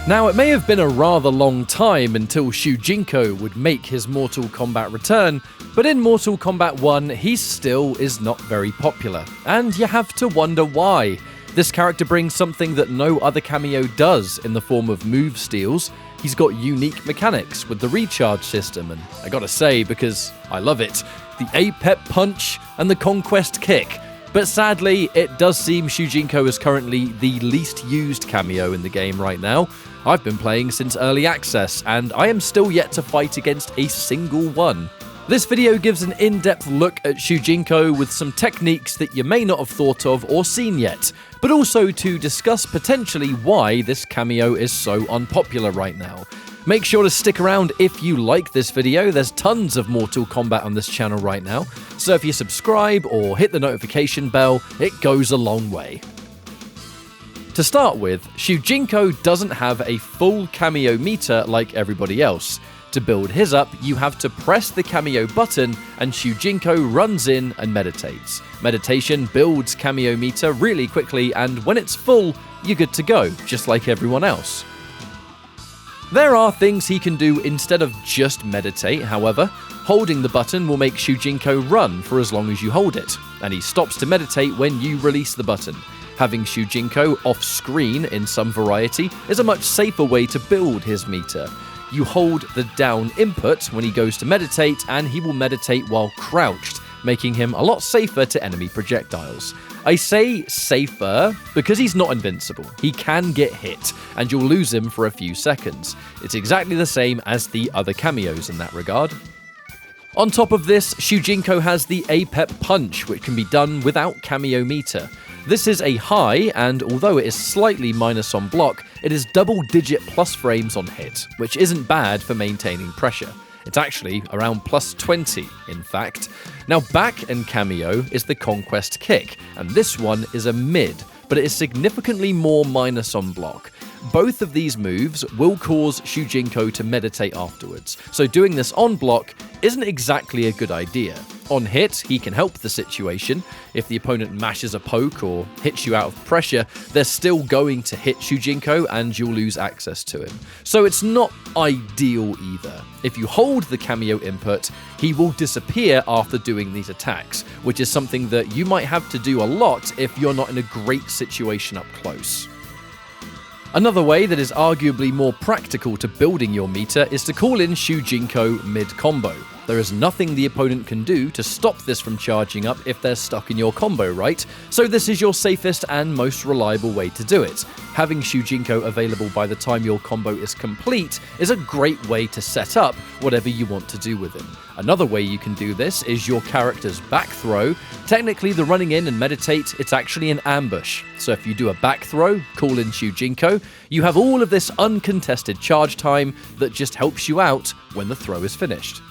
Now, it may have been a rather long time until SHUJINKO would make his Mortal Kombat return, but in Mortal Kombat 1, he still is not very popular, and you have to wonder why. This character brings something that no other cameo does in the form of move steals. He's got unique mechanics with the recharge system, and I gotta say, because I love it, the A-Pep Punch and the Conquest Kick. But sadly, it does seem SHUJINKO is currently the least used cameo in the game right now. I've been playing since early access, and I am still yet to fight against a single one. This video gives an in-depth look at SHUJINKO with some techniques that you may not have thought of or seen yet, but also to discuss potentially why this cameo is so unpopular right now. Make sure to stick around if you like this video. There's tons of Mortal Kombat on this channel right now, so if you subscribe or hit the notification bell, it goes a long way. To start with, SHUJINKO doesn't have a full cameo meter like everybody else. To build his up, you have to press the cameo button and SHUJINKO runs in and meditates. Meditation builds cameo meter really quickly, and when it's full, you're good to go, just like everyone else. There are things he can do instead of just meditate, however. Holding the button will make SHUJINKO run for as long as you hold it, and he stops to meditate when you release the button. Having SHUJINKO off-screen in some variety is a much safer way to build his meter. You hold the down input when he goes to meditate, and he will meditate while crouched, making him a lot safer to enemy projectiles. I say safer because he's not invincible. He can get hit, and you'll lose him for a few seconds. It's exactly the same as the other cameos in that regard. On top of this, SHUJINKO has the A-Pep Punch, which can be done without cameo meter. This is a high, and although it is slightly minus on block, it is double-digit plus frames on hit, which isn't bad for maintaining pressure. It's actually around plus 20, in fact. Now, back and cameo is the Conquest Kick, and this one is a mid, but it is significantly more minus on block. Both of these moves will cause SHUJINKO to meditate afterwards, so doing this on block isn't exactly a good idea. On hit, he can help the situation. If the opponent mashes a poke or hits you out of pressure, they're still going to hit SHUJINKO and you'll lose access to him. So it's not ideal either. If you hold the cameo input, he will disappear after doing these attacks, which is something that you might have to do a lot if you're not in a great situation up close. Another way that is arguably more practical to building your meter is to call in SHUJINKO mid-combo. There is nothing the opponent can do to stop this from charging up if they're stuck in your combo, right? So this is your safest and most reliable way to do it. Having SHUJINKO available by the time your combo is complete is a great way to set up whatever you want to do with him. Another way you can do this is your character's back throw. Technically, the running in and meditate, it's actually an ambush. So if you do a back throw, call in SHUJINKO, you have all of this uncontested charge time that just helps you out when the throw is finished.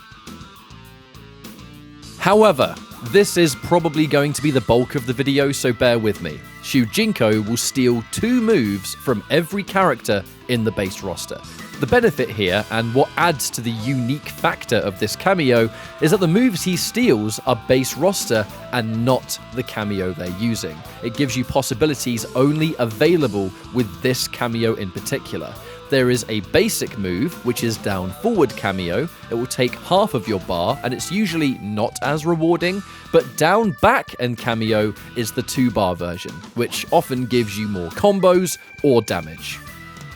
However, this is probably going to be the bulk of the video, so bear with me. SHUJINKO will steal 2 moves from every character in the base roster. The benefit here, and what adds to the unique factor of this cameo, is that the moves he steals are base roster and not the cameo they're using. It gives you possibilities only available with this cameo in particular. There is a basic move, which is down forward cameo. It will take half of your bar, and it's usually not as rewarding, but down back and cameo is the 2-bar version, which often gives you more combos or damage.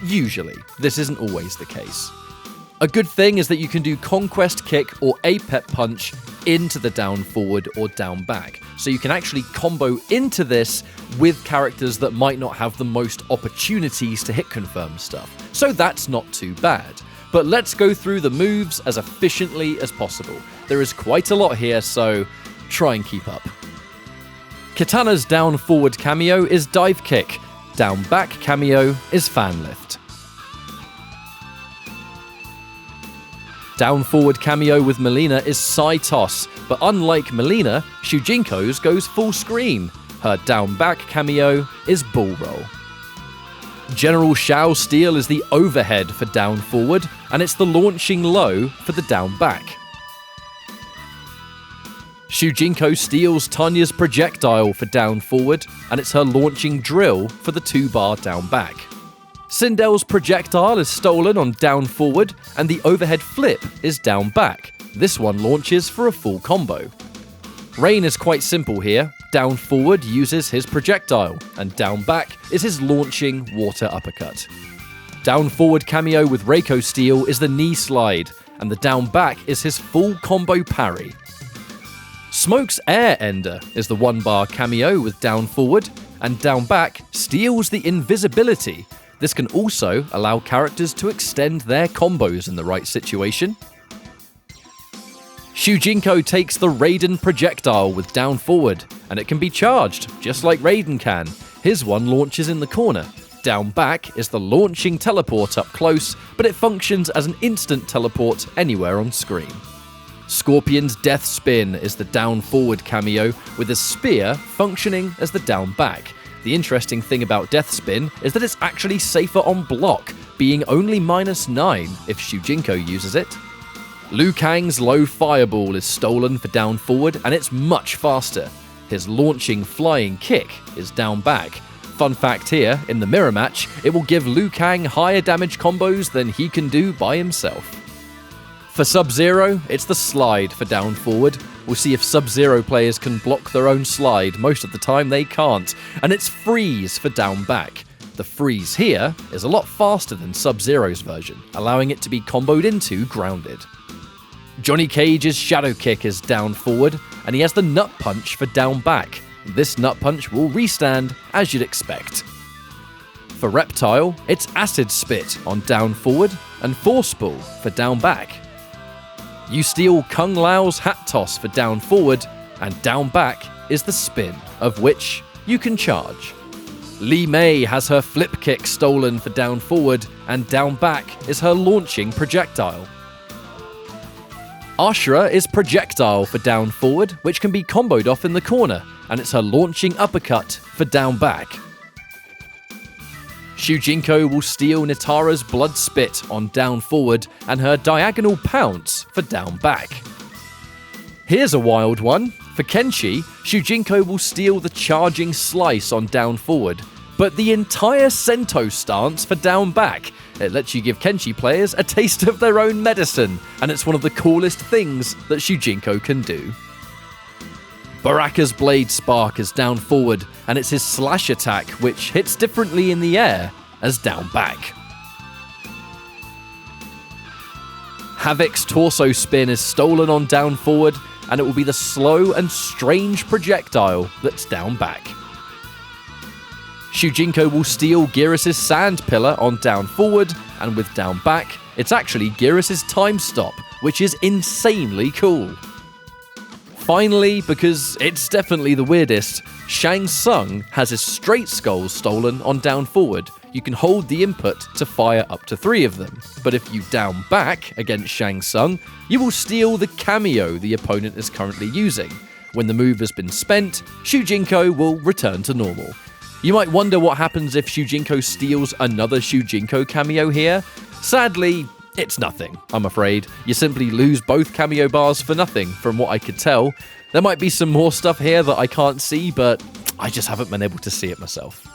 Usually. This isn't always the case. A good thing is that you can do Conquest Kick or A-Pep Punch into the down forward or down back. So you can actually combo into this with characters that might not have the most opportunities to hit confirm stuff. So that's not too bad. But let's go through the moves as efficiently as possible. There is quite a lot here, so try and keep up. Kitana's down forward cameo is Dive Kick. Down back cameo is Fan Lift. Down forward cameo with Melina is Side Toss, but unlike Melina, SHUJINKO's goes full screen. Her down back cameo is Bull Roll. General Shao Steal is the overhead for down forward, and it's the launching low for the down back. SHUJINKO steals Tanya's projectile for down forward, and it's her launching drill for the 2-bar down back. Sindel's projectile is stolen on down forward, and the overhead flip is down back. This one launches for a full combo. Rain is quite simple here. Down forward uses his projectile, and down back is his launching water uppercut. Down forward cameo with Reiko Steel is the knee slide, and the down back is his full combo parry. Smoke's air ender is the 1-bar cameo with down forward, and down back steals the invisibility. This can also allow characters to extend their combos in the right situation. Shujinko takes the Raiden projectile with down forward, and it can be charged, just like Raiden can. His one launches in the corner. Down back is the launching teleport up close, but it functions as an instant teleport anywhere on screen. Scorpion's death spin is the down forward cameo, with his spear functioning as the down back. The interesting thing about death spin is that it's actually safer on block, being only -9 if Shujinko uses it. Liu Kang's low fireball is stolen for down forward, and it's much faster. His launching flying kick is down back. Fun fact here, in the mirror match, it will give Liu Kang higher damage combos than he can do by himself. For Sub-Zero, it's the slide for down forward. We'll see if Sub-Zero players can block their own slide. Most of the time they can't. And it's freeze for down back. The freeze here is a lot faster than Sub-Zero's version, allowing it to be comboed into grounded. Johnny Cage's shadow kick is down forward, and he has the nut punch for down back. This nut punch will restand as you'd expect. For Reptile, it's acid spit on down forward and force ball for down back. You steal Kung Lao's hat toss for down forward, and down back is the spin, of which you can charge. Li Mei has her flip kick stolen for down forward, and down back is her launching projectile. Ashura is projectile for down forward, which can be comboed off in the corner, and it's her launching uppercut for down back. Shujinko will steal Nitara's blood spit on down forward and her diagonal pounce for down back. Here's a wild one. For Kenshi, Shujinko will steal the charging slice on down forward, but the entire Sento stance for down back. It lets you give Kenshi players a taste of their own medicine, and it's one of the coolest things that Shujinko can do. Baraka's Blade Spark is down forward, and it's his slash attack, which hits differently in the air as down back. Havoc's torso spin is stolen on down forward, and it will be the slow and strange projectile that's down back. Shujinko will steal Geras' sand pillar on down forward, and with down back, it's actually Geras' time stop, which is insanely cool. Finally, because it's definitely the weirdest, Shang Tsung has his straight skulls stolen on down forward. You can hold the input to fire up to 3 of them, but if you down back against Shang Tsung, you will steal the cameo the opponent is currently using. When the move has been spent, Shujinko will return to normal. You might wonder what happens if Shujinko steals another Shujinko cameo here. Sadly, it's nothing, I'm afraid. You simply lose both cameo bars for nothing, from what I could tell. There might be some more stuff here that I can't see, but I just haven't been able to see it myself.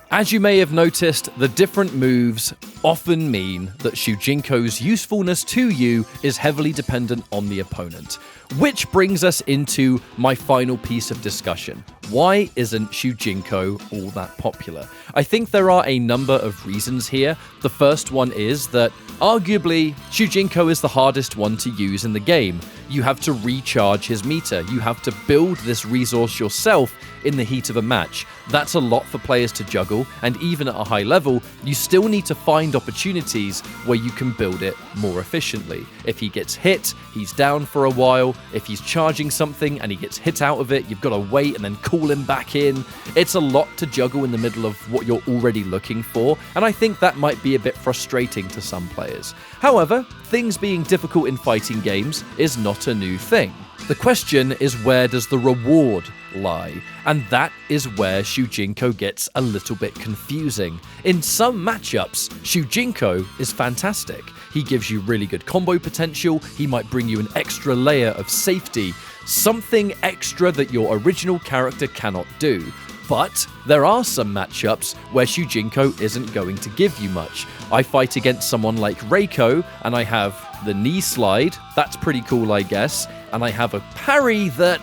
As you may have noticed, the different moves often mean that Shujinko's usefulness to you is heavily dependent on the opponent. Which brings us into my final piece of discussion. Why isn't Shujinko all that popular? I think there are a number of reasons here. The first one is that, arguably, Shujinko is the hardest one to use in the game. You have to recharge his meter. You have to build this resource yourself in the heat of a match. That's a lot for players to juggle, and even at a high level, you still need to find opportunities where you can build it more efficiently. If he gets hit, he's down for a while. If he's charging something and he gets hit out of it, you've got to wait and then call him back in. It's a lot to juggle in the middle of what you're already looking for, and I think that might be a bit frustrating to some players. However, things being difficult in fighting games is not a new thing. The question is, where does the reward lie? And that is where Shujinko gets a little bit confusing. In some matchups, Shujinko is fantastic. He gives you really good combo potential, he might bring you an extra layer of safety, something extra that your original character cannot do. But there are some matchups where SHUJINKO isn't going to give you much. I fight against someone like Reiko, and I have the knee slide. That's pretty cool, I guess. And I have a parry that...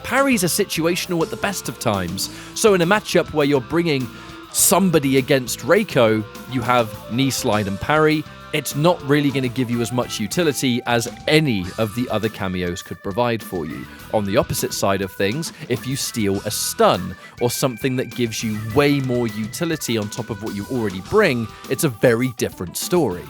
parries are situational at the best of times. So in a matchup where you're bringing somebody against Reiko, you have knee slide and parry. It's not really going to give you as much utility as any of the other cameos could provide for you. On the opposite side of things, if you steal a stun or something that gives you way more utility on top of what you already bring, it's a very different story.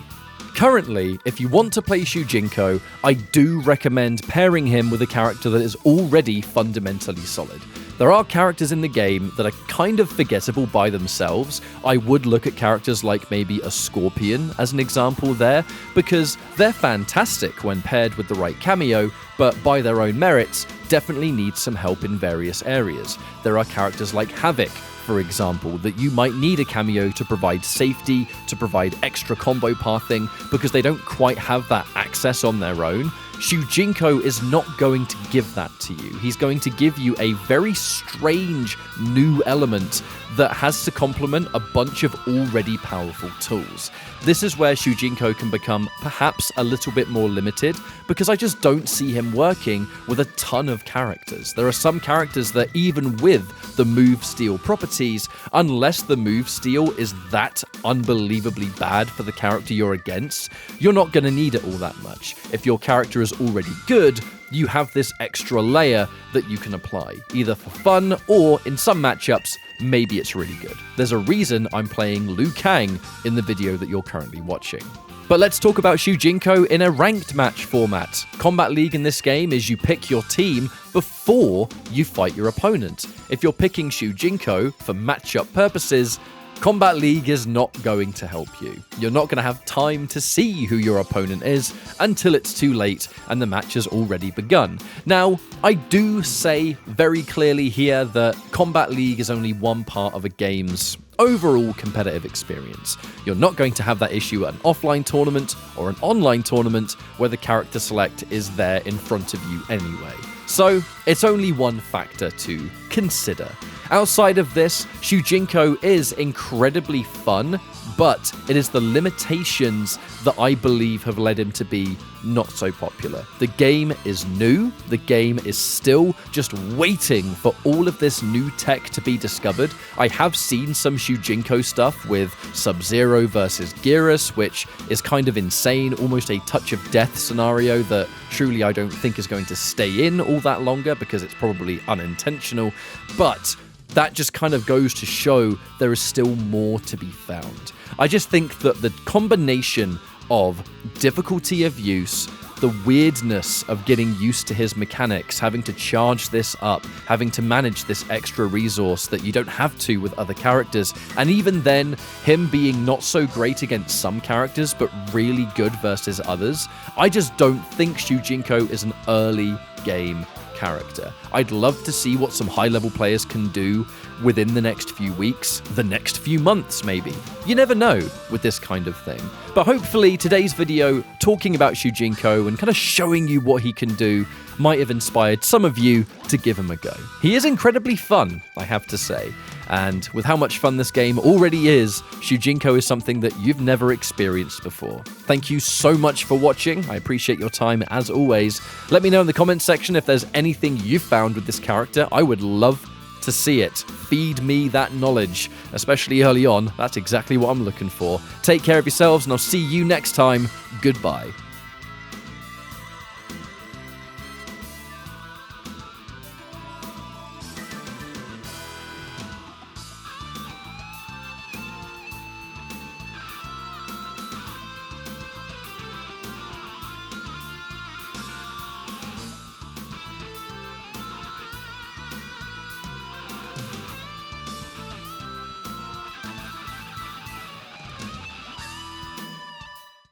Currently, if you want to play SHUJINKO, I do recommend pairing him with a character that is already fundamentally solid. There are characters in the game that are kind of forgettable by themselves. I would look at characters like maybe a Scorpion as an example there, because they're fantastic when paired with the right cameo, but by their own merits, definitely need some help in various areas. There are characters like Havoc, for example, that you might need a cameo to provide safety, to provide extra combo pathing, because they don't quite have that access on their own. SHUJINKO is not going to give that to you. He's going to give you a very strange new element that has to complement a bunch of already powerful tools. This is where SHUJINKO can become perhaps a little bit more limited, because I just don't see him working with a ton of characters. There are some characters that even with the move steal properties, unless the move steal is that unbelievably bad for the character you're against, you're not going to need it all that much. If your character is already good, you have this extra layer that you can apply, either for fun or, in some matchups, maybe it's really good. There's a reason I'm playing Liu Kang in the video that you're currently watching. But let's talk about SHUJINKO in a ranked match format. Combat League in this game is you pick your team before you fight your opponent. If you're picking SHUJINKO for matchup purposes, Combat League is not going to help you. You're not going to have time to see who your opponent is until it's too late and the match has already begun. Now, I do say very clearly here that Combat League is only one part of a game's overall competitive experience. You're not going to have that issue at an offline tournament or an online tournament where the character select is there in front of you anyway. So, it's only one factor to consider. Outside of this, SHUJINKO is incredibly fun, but it is the limitations that I believe have led him to be not so popular. The game is new, the game is still just waiting for all of this new tech to be discovered. I have seen some SHUJINKO stuff with Sub-Zero versus Geras, which is kind of insane, almost a touch of death scenario that truly I don't think is going to stay in all that longer because it's probably unintentional, but that just kind of goes to show there is still more to be found. I just think that the combination of difficulty of use, the weirdness of getting used to his mechanics, having to charge this up, having to manage this extra resource that you don't have to with other characters, and even then, him being not so great against some characters, but really good versus others, I just don't think SHUJINKO is an early game character. I'd love to see what some high-level players can do within the next few weeks, the next few months maybe. You never know with this kind of thing. But hopefully today's video talking about SHUJINKO and kind of showing you what he can do might have inspired some of you to give him a go. He is incredibly fun, I have to say. And with how much fun this game already is, SHUJINKO is something that you've never experienced before. Thank you so much for watching. I appreciate your time as always. Let me know in the comments section if there's anything you've found with this character. I would love to see it. Feed me that knowledge, especially early on. That's exactly what I'm looking for. Take care of yourselves and I'll see you next time. Goodbye.